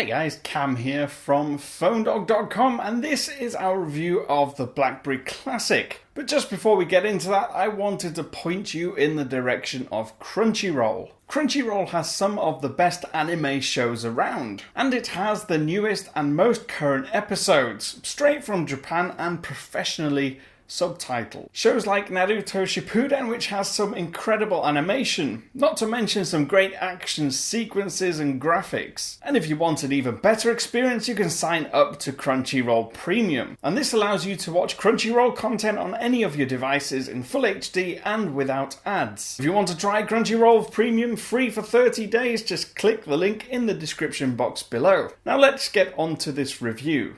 Hey guys, Cam here from PhoneDog.com, and this is our review of the BlackBerry Classic. But just before we get into that, I wanted to point you in the direction of Crunchyroll. Crunchyroll has some of the best anime shows around, and it has the newest and most current episodes, straight from Japan and professionally subtitled. Shows like Naruto Shippuden, which has some incredible animation, not to mention some great action sequences and graphics. And if you want an even better experience, you can sign up to Crunchyroll Premium. And this allows you to watch Crunchyroll content on any of your devices in full HD and without ads. If you want to try Crunchyroll Premium free for 30 days, just click the link in the description box below. Now let's get on to this review.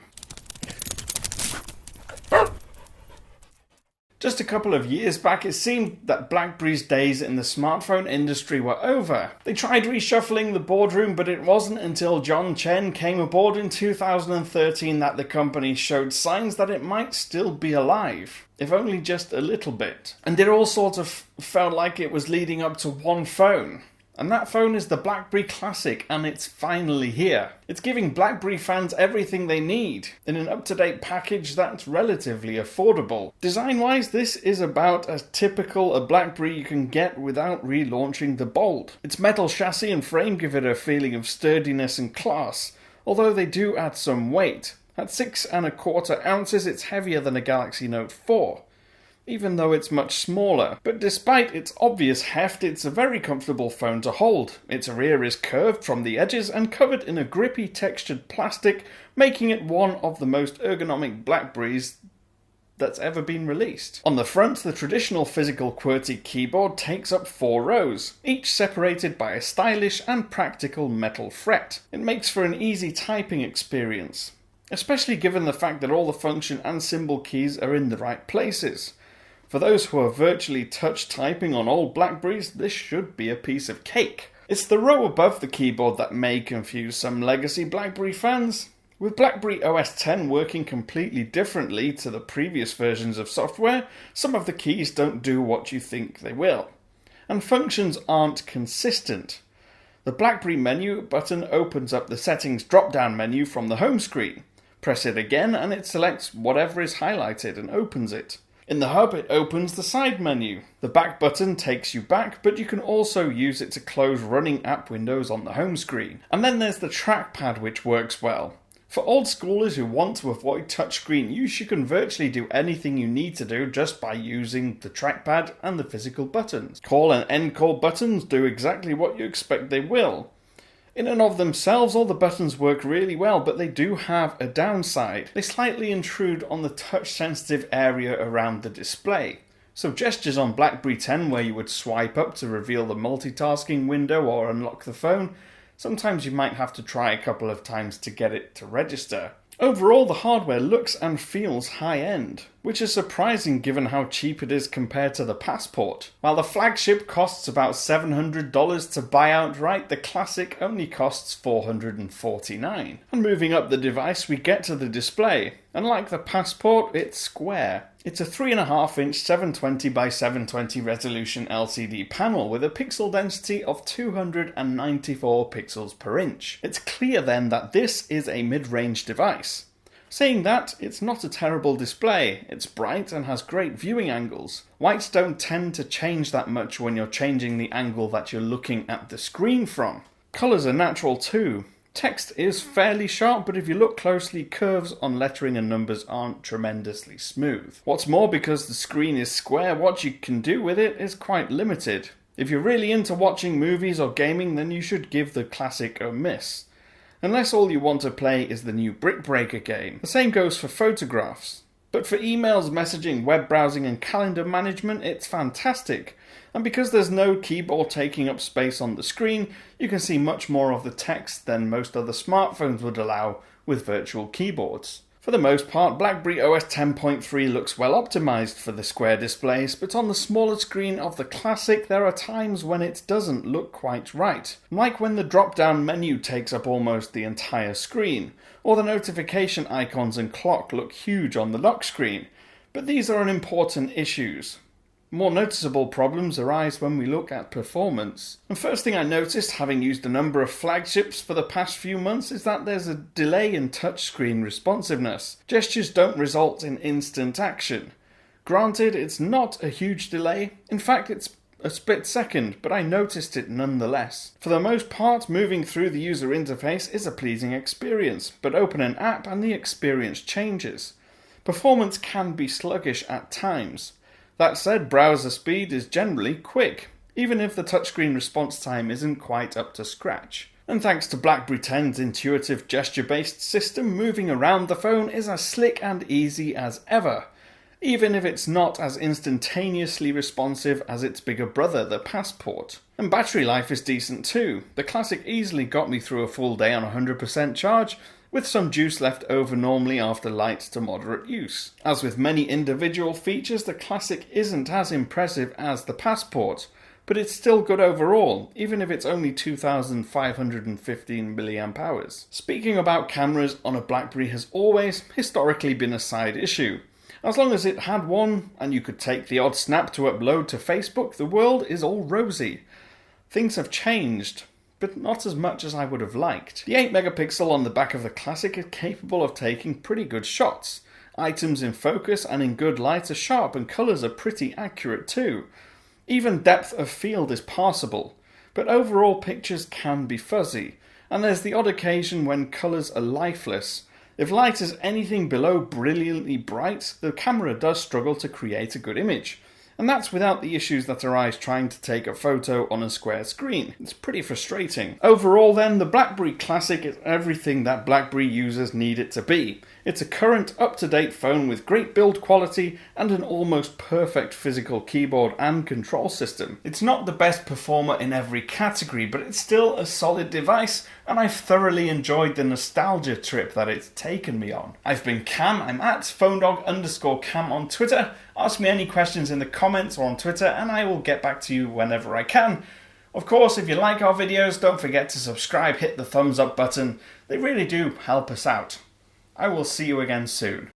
Just a couple of years back, it seemed that BlackBerry's days in the smartphone industry were over. They tried reshuffling the boardroom, but it wasn't until John Chen came aboard in 2013 that the company showed signs that it might still be alive, if only just a little bit. And it all sort of felt like it was leading up to one phone. And that phone is the BlackBerry Classic, and it's finally here. It's giving BlackBerry fans everything they need, in an up-to-date package that's relatively affordable. Design-wise, this is about as typical a BlackBerry you can get without relaunching the Bold. Its metal chassis and frame give it a feeling of sturdiness and class, although they do add some weight. At 6¼ ounces, it's heavier than a Galaxy Note 4. Even though it's much smaller. But despite its obvious heft, it's a very comfortable phone to hold. Its rear is curved from the edges and covered in a grippy textured plastic, making it one of the most ergonomic BlackBerries that's ever been released. On the front, the traditional physical QWERTY keyboard takes up 4 rows, each separated by a stylish and practical metal fret. It makes for an easy typing experience, especially given the fact that all the function and symbol keys are in the right places. For those who are virtually touch typing on old BlackBerries, this should be a piece of cake. It's the row above the keyboard that may confuse some legacy BlackBerry fans. With BlackBerry OS X working completely differently to the previous versions of software, some of the keys don't do what you think they will. And functions aren't consistent. The BlackBerry menu button opens up the settings drop-down menu from the home screen. Press it again and it selects whatever is highlighted and opens it. In the hub, it opens the side menu. The back button takes you back, but you can also use it to close running app windows on the home screen. And then there's the trackpad, which works well. For old schoolers who want to avoid touchscreen use, you can virtually do anything you need to do just by using the trackpad and the physical buttons. Call and end call buttons do exactly what you expect they will. In and of themselves, all the buttons work really well, but they do have a downside. They slightly intrude on the touch-sensitive area around the display. So gestures on BlackBerry X, where you would swipe up to reveal the multitasking window or unlock the phone, sometimes you might have to try a couple of times to get it to register. Overall, the hardware looks and feels high-end, which is surprising given how cheap it is compared to the Passport. While the flagship costs about $700 to buy outright, the Classic only costs $449. And moving up the device, we get to the display. Unlike the Passport, it's square. It's a 3.5-inch 720 by 720 resolution LCD panel with a pixel density of 294 pixels per inch. It's clear then that this is a mid-range device. Saying that, it's not a terrible display. It's bright and has great viewing angles. Whites don't tend to change that much when you're changing the angle that you're looking at the screen from. Colours are natural too. Text is fairly sharp, but if you look closely, curves on lettering and numbers aren't tremendously smooth. What's more, because the screen is square, what you can do with it is quite limited. If you're really into watching movies or gaming, then you should give the Classic a miss. Unless all you want to play is the new Brick Breaker game. The same goes for photographs. But for emails, messaging, web browsing and calendar management, it's fantastic. And because there's no keyboard taking up space on the screen, you can see much more of the text than most other smartphones would allow with virtual keyboards. For the most part, BlackBerry OS 10.3 looks well optimized for the square displays, but on the smaller screen of the Classic, there are times when it doesn't look quite right. Like when the drop-down menu takes up almost the entire screen, or the notification icons and clock look huge on the lock screen. But these are unimportant issues. More noticeable problems arise when we look at performance. The first thing I noticed, having used a number of flagships for the past few months, is that there's a delay in touchscreen responsiveness. Gestures don't result in instant action. Granted, it's not a huge delay. In fact, it's a split second, but I noticed it nonetheless. For the most part, moving through the user interface is a pleasing experience, but open an app and the experience changes. Performance can be sluggish at times. That said, browser speed is generally quick, even if the touchscreen response time isn't quite up to scratch. And thanks to BlackBerry 10's intuitive gesture-based system, moving around the phone is as slick and easy as ever, even if it's not as instantaneously responsive as its bigger brother, the Passport. And battery life is decent too. The Classic easily got me through a full day on 100% charge, with some juice left over normally after light to moderate use. As with many individual features, the Classic isn't as impressive as the Passport, but it's still good overall, even if it's only 2,515 mAh. Speaking about cameras on a BlackBerry has always, historically, been a side issue. As long as it had one, and you could take the odd snap to upload to Facebook, the world is all rosy. Things have changed, but not as much as I would have liked. The 8-megapixel on the back of the Classic is capable of taking pretty good shots. Items in focus and in good light are sharp, and colours are pretty accurate too. Even depth of field is passable, but overall pictures can be fuzzy, and there's the odd occasion when colours are lifeless. If light is anything below brilliantly bright, the camera does struggle to create a good image. And that's without the issues that arise trying to take a photo on a square screen. It's pretty frustrating. Overall then, the BlackBerry Classic is everything that BlackBerry users need it to be. It's a current, up-to-date phone with great build quality and an almost perfect physical keyboard and control system. It's not the best performer in every category, but it's still a solid device, and I've thoroughly enjoyed the nostalgia trip that it's taken me on. I've been Cam. I'm at phonedog_Cam on Twitter. Ask me any questions in the comments or on Twitter, and I will get back to you whenever I can. Of course, if you like our videos, don't forget to subscribe, hit the thumbs up button. They really do help us out. I will see you again soon.